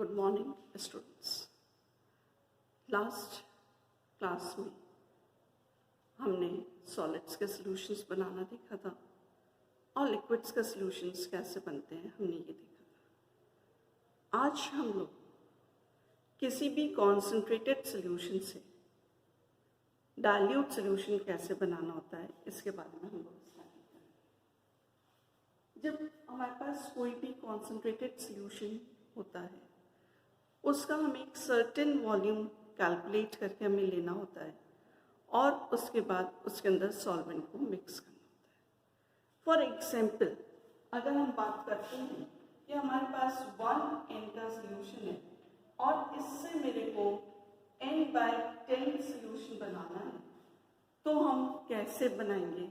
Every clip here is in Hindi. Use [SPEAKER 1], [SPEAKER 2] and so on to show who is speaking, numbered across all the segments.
[SPEAKER 1] Good morning students. Last class में हमने सॉलिड्स के सॉल्यूशंस बनाना देखा था और लिक्विड्स के सॉल्यूशंस कैसे बनते हैं हमने ये देखा था। आज हम लोग किसी भी कॉन्सेंट्रेटेड सॉल्यूशन से डाइल्यूट सॉल्यूशन कैसे बनाना होता है इसके बारे में हम लोग स्टार्ट करेंगे। जब हमारे पास कोई भी कॉन्सेंट्रेटेड सॉल्यूशन होता है उसका हमें एक सर्टेन वॉल्यूम कैलकुलेट करके हमें लेना होता है और उसके बाद उसके अंदर सॉल्वेंट को मिक्स करना होता है। फॉर एग्जाम्पल अगर हम बात करते हैं कि हमारे पास 1n का सॉल्यूशन है और इससे मेरे को n/10 सॉल्यूशन बनाना है तो हम कैसे बनाएंगे,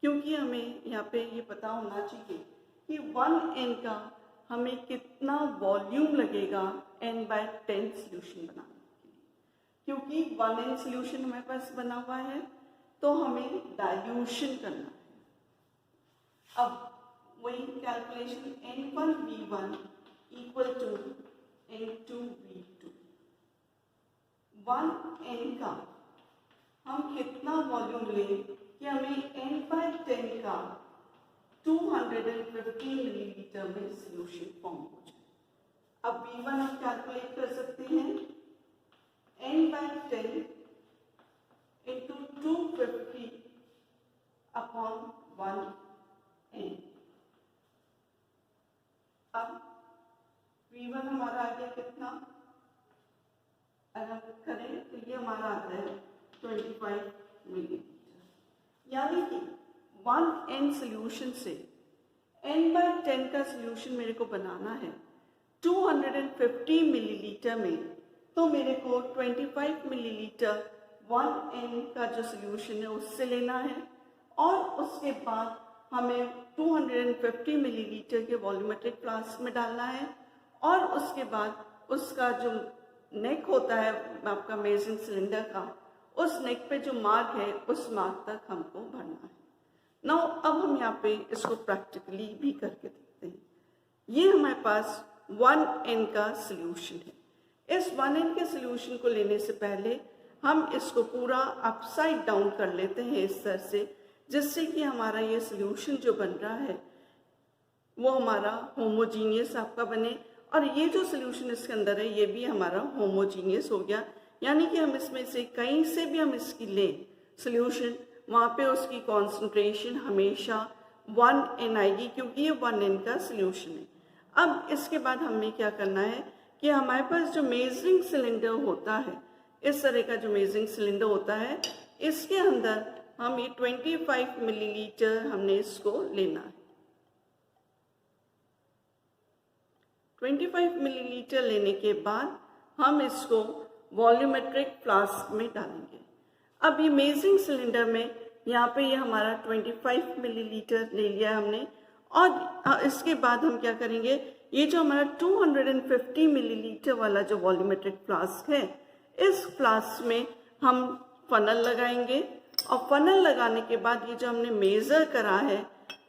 [SPEAKER 1] क्योंकि हमें यहाँ पे ये पता होना चाहिए कि 1n का हमें कितना वॉल्यूम लगेगा n/10 सॉल्यूशन बनाने के लिए। क्योंकि 1n सॉल्यूशन हमारे पास बना हुआ है तो हमें डाइल्यूशन करना है। अब वही calculation n1v1 equal to n2v2। 1n का हम कितना वॉल्यूम लें कि हमें n/10 का 250 मिलीलीटर में सॉल्यूशन फॉर्म हो जाए। अब V1 हम कैलकुलेट कर सकते हैं n/10 इंटू 250 अपॉन 1n। अब V1 हमारा आ गया कितना, अगर करें तो ये हमारा आता है 25 मिलीलीटर। यानी कि 1n सॉल्यूशन से n/10 का सॉल्यूशन मेरे को बनाना है 250 मिलीलीटर में, तो मेरे को 25 मिलीलीटर 1n का जो सॉल्यूशन है उससे लेना है और उसके बाद हमें 250 मिलीलीटर के वॉल्यूमेट्रिक फ्लास्क में डालना है और उसके बाद उसका जो नेक होता है आपका मेजरिंग सिलेंडर का, उस नेक पे जो मार्क है उस मार्क तक हमको भरना है। नाउ अब हम यहाँ पे इसको प्रैक्टिकली भी करके देखते हैं। ये हमारे पास 1n का सॉल्यूशन है। इस 1n के सॉल्यूशन को लेने से पहले हम इसको पूरा अपसाइड डाउन कर लेते हैं इस तरह से, जिससे कि हमारा ये सॉल्यूशन जो बन रहा है वो हमारा होमोजीनियस आपका बने और ये जो सॉल्यूशन इसके अंदर है ये भी हमारा होमोजीनियस हो गया। यानी कि हम इसमें से कहीं से भी हम इसकी लें सॉल्यूशन, वहाँ पे उसकी कॉन्सेंट्रेशन हमेशा 1n आएगी, क्योंकि ये 1n का सॉल्यूशन है। अब इसके बाद हमें क्या करना है कि हमारे पास जो मेजरिंग सिलेंडर होता है, इस तरह का जो मेजरिंग सिलेंडर होता है, इसके अंदर हम ये 25 मिलीलीटर हमने इसको लेना है। 25 मिलीलीटर लेने के बाद हम इसको वॉल्यूमेट्रिक फ्लास्क में डालेंगे। अब ये मेजरिंग सिलेंडर में यहाँ पे ये हमारा 25 मिलीलीटर ले लिया है हमने और इसके बाद हम क्या करेंगे, ये जो हमारा 250 मिलीलीटर वाला जो वॉल्यूमेट्रिक फ्लास्क है, इस फ्लास्क में हम फनल लगाएंगे और फनल लगाने के बाद ये जो हमने मेजर करा है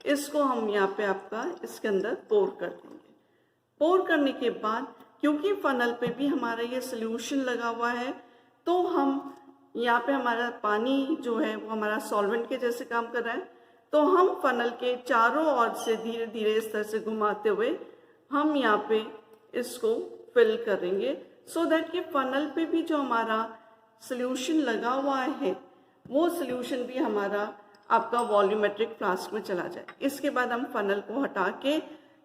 [SPEAKER 1] इसको हम यहाँ पे आपका इसके अंदर पोर कर देंगे। पोर करने के बाद क्योंकि फनल पे भी हमारा ये सॉल्यूशन लगा हुआ है तो हम यहाँ पे हमारा पानी जो है वो हमारा सॉल्वेंट के जैसे काम कर रहा है, तो हम फनल के चारों ओर से धीरे धीरे इस तरह से घुमाते हुए हम यहाँ पे इसको फिल करेंगे, सो दैट कि फनल पे भी जो हमारा सॉल्यूशन लगा हुआ है वो सॉल्यूशन भी हमारा आपका वॉल्यूमेट्रिक फ्लास्क में चला जाए। इसके बाद हम फनल को हटा के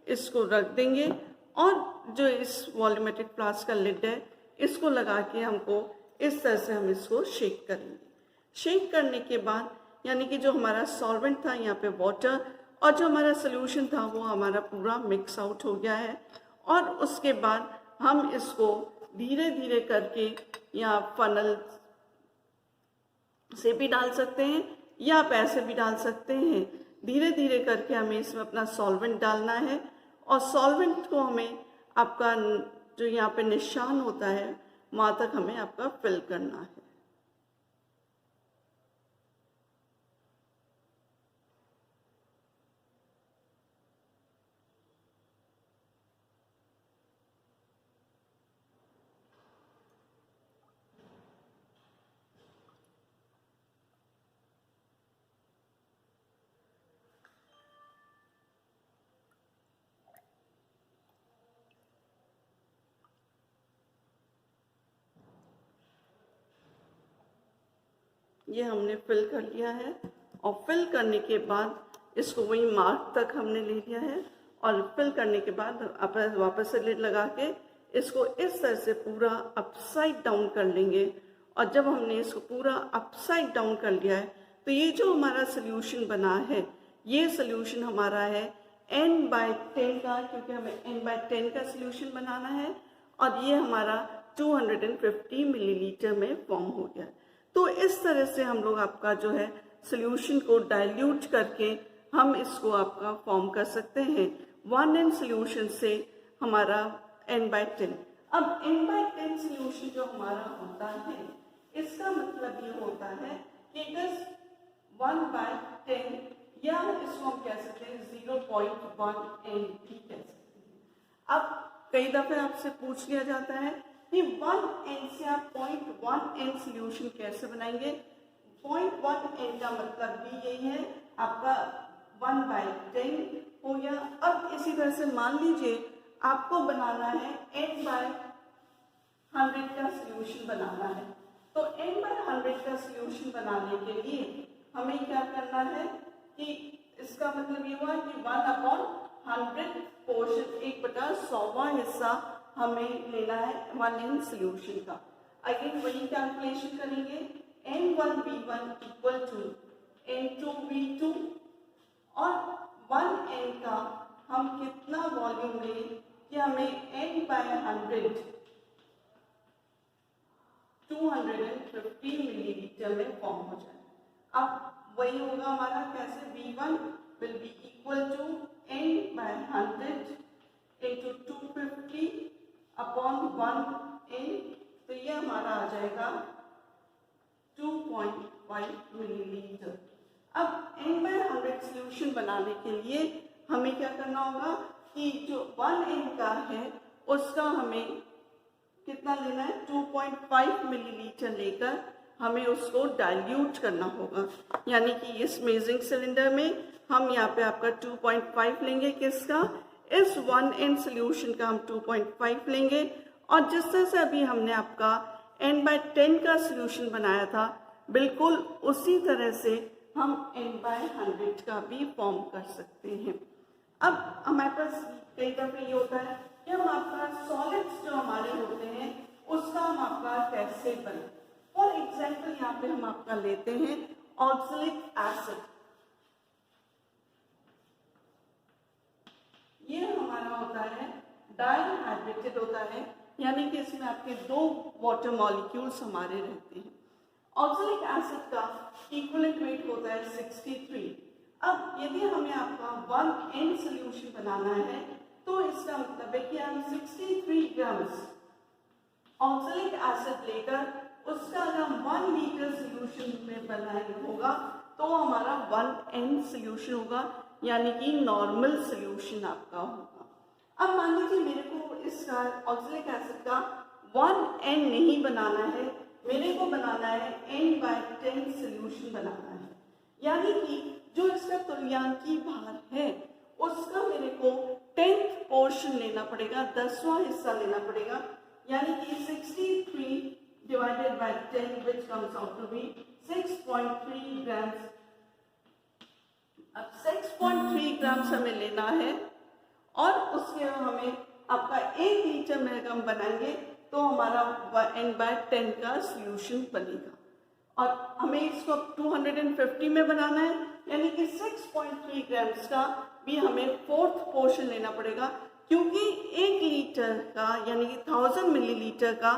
[SPEAKER 1] इसको रख देंगे और जो इस वॉल्यूमेट्रिक फ्लास्क का लिड है इसको लगा के हमको इस तरह से हम इसको शेक करेंगे। शेक करने के बाद यानी कि जो हमारा सॉल्वेंट था यहाँ पे वाटर और जो हमारा सॉल्यूशन था वो हमारा पूरा मिक्स आउट हो गया है और उसके बाद हम इसको धीरे धीरे करके यहाँ फनल से भी डाल सकते हैं या आप ऐसे भी डाल सकते हैं। धीरे धीरे करके हमें इसमें अपना सॉल्वेंट डालना है और सॉल्वेंट को हमें आपका जो यहाँ पे निशान होता है वहाँ तक हमें आपका फिल करना है। ये हमने फिल कर लिया है और फिल करने के बाद इसको वही मार्क तक हमने ले लिया है और फिल करने के बाद वापस से लिड लगा के इसको इस तरह से पूरा अपसाइड डाउन कर लेंगे। और जब हमने इसको पूरा अपसाइड डाउन कर लिया है तो ये जो हमारा सोल्यूशन बना है, ये सोल्यूशन हमारा है n/10 का, क्योंकि हमें n/10 का सोल्यूशन बनाना है और ये हमारा 250 मिलीलीटर में फॉर्म हो गया। तो इस तरह से हम लोग आपका जो है सोल्यूशन को डाइल्यूट करके हम इसको आपका फॉर्म कर सकते हैं 1n सोल्यूशन से हमारा n/10। अब n/10 सोल्यूशन जो हमारा होता है, इसका मतलब ये होता है कि इट इज 1/10, या इसको हम कह सकते हैं 0.1n भी कह सकते हैं। अब कई दफे आपसे पूछ लिया जाता है कि 1n से आप 0.1n सोल्यूशन कैसे बनाएंगे। 0.1n का मतलब भी यही है आपका 1/10 हो गया। अब इसी तरह से मान लीजिए आपको बनाना है n/100 का सोल्यूशन बनाना है, तो n/100 का सोल्यूशन बनाने के लिए हमें क्या करना है कि इसका मतलब ये हुआ कि 1/100 पोर्शन 1/100वां हिस्सा हमें लेना है 1n सोल्यूशन का। अगेन वही कैलकुलेशन करेंगे, n1v1 इक्वल टू n2v2 और 1n का हम कितना वॉल्यूम लें कि हमें n/100 250 मिलीलीटर में फॉर्म हो जाए। अब वही होगा हमारा कैसे, v1 will be equal to n/100 into 250 upon 1n, तो ये हमारा आ जाएगा 2.5 मिलीलीटर। अब n/100 सोल्यूशन बनाने के लिए हमें क्या करना होगा कि जो 1n का है उसका हमें कितना लेना है, 2.5 मिलीलीटर लेकर हमें उसको डाइल्यूट करना होगा। यानी कि इस मेजरिंग सिलेंडर में हम यहाँ पे आपका 2.5 लेंगे, किसका, इस 1n सोल्यूशन का हम 2.5 लेंगे। और जिस तरह से अभी हमने आपका n/10 का सोल्यूशन बनाया था, बिल्कुल उसी तरह से हम n/100 का भी फॉर्म कर सकते हैं। अब हमारे पास कई दफे ये होता है कि हम आपका सॉलिड्स जो हमारे होते हैं उसका हम आपका कैसे बने। फॉर एग्जाम्पल यहाँ पे हम आपका लेते हैं ऑक्सैलिक एसिड। ये हमारा होता है डाइहाइड्रेटेड होता है, यानी कि इसमें आपके 2 वाटर मॉलिक्यूल्स हमारे रहते हैं। ऑक्सैलिक एसिड का इक्विवेलेंट वेट होता है 63। अब यदि हमें आपका 1n सोल्यूशन बनाना है तो इसका मतलब है कि हम 63 ग्राम्स ऑक्सैलिक एसिड लेकर उसका अगर हम 1 लीटर सोल्यूशन में बनाना होगा तो हमारा 1n सोल्यूशन होगा, यानी कि नॉर्मल सोल्यूशन आपका होगा। अब मान लीजिए मेरे को इसका ऑक्सैलिक एसिड का 1n नहीं बनाना है, मेरे को बनाना है n/10 सोल्यूशन बनाना है, यानी कि जो इसका तुल्यांकी भार है उसका मेरे को 10th पोर्शन लेना पड़ेगा, 10वां हिस्सा लेना पड़ेगा, यानी कि 63 divided by 10 which comes out to be 6.3 grams. अब 6.3 ग्राम्स हमें लेना है और उसके हमें आपका 1 लीटर में हम बनाएंगे तो हमारा n/10 का सोल्यूशन बनेगा। और हमें इसको 250 में बनाना है, यानी कि 6.3 ग्राम्स का भी हमें 4th पोर्शन लेना पड़ेगा, क्योंकि 1 लीटर का यानी कि 1000 मिलीलीटर का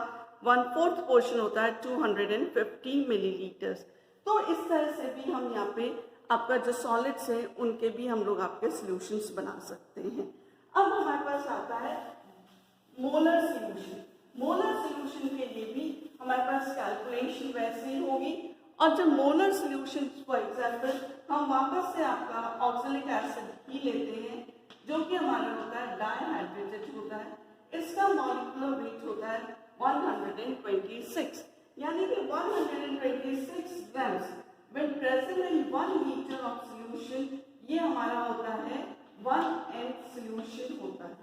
[SPEAKER 1] 1/4 पोर्शन होता है 250 मिलीलीटर। तो इस तरह से भी हम यहाँ पे आपका जो सॉलिड्स है उनके भी हम लोग आपके सॉल्यूशंस बना सकते हैं। अब हमारे पास आता है मोलर सॉल्यूशन। मोलर सॉल्यूशन के लिए भी हमारे पास कैलकुलेशन वैसे ही होगी, और जब मोलर सॉल्यूशन फॉर एग्जांपल हम वापस से आपका ऑक्सैलिक एसिड ही लेते हैं जो कि हमारा होता है डाइहाइड्रेटेड होता है, इसका मॉलिक्यूलर वेट होता है 126, यानी कि 126 grams when present in 1 litre of solution, ये हमारा होता है 1n सॉल्यूशन होता है।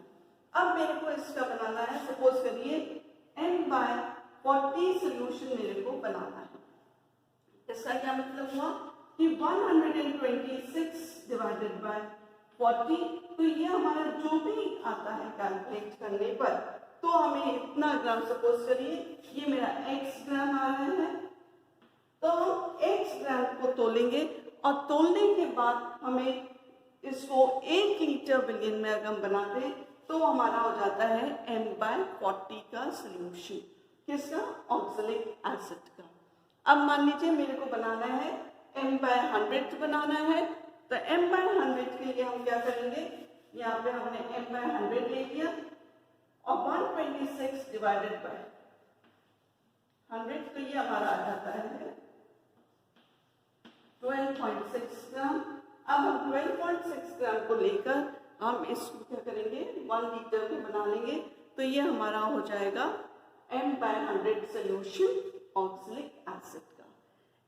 [SPEAKER 1] अब मेरे को इसका बनाना है, सपोज करिए n/40 सॉल्यूशन मेरे को बनाना है। इसका क्या मतलब हुआ कि 126 डिवाइडेड बाय 40, तो ये हमारा जो भी आता है कैलकुलेट करने पर, तो हमें इतना ग्राम, सपोज करिए ये मेरा x ग्राम आ रहा है, तो हम x ग्राम को तोलेंगे और तोलने के बाद हमें इसको 1 लीटर बिलियन में अगर हम बना दें तो हमारा हो जाता है m/40 का सोल्यूशन। किसका? ऑक्सैलिक एसिड का। अब मान लीजिए मेरे को बनाना है m/100 बनाना है, तो m/100 के लिए हम क्या करेंगे, यहाँ पे हमने m/100 ले लिया और 126 डिवाइडेड बाय 100, तो ये हमारा आ जाता है 12.6 ग्राम। अब हम 12.6 ग्राम को लेकर हम इसको क्या करेंगे, 1 लीटर में बना लेंगे, तो ये हमारा हो जाएगा m/100 सोल्यूशन ऑक्सैलिक एसिड का।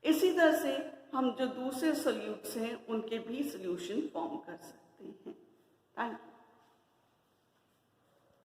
[SPEAKER 1] इसी तरह से हम जो दूसरे सोल्यूट्स हैं उनके भी सोल्यूशन फॉर्म कर सकते हैं। Thank you.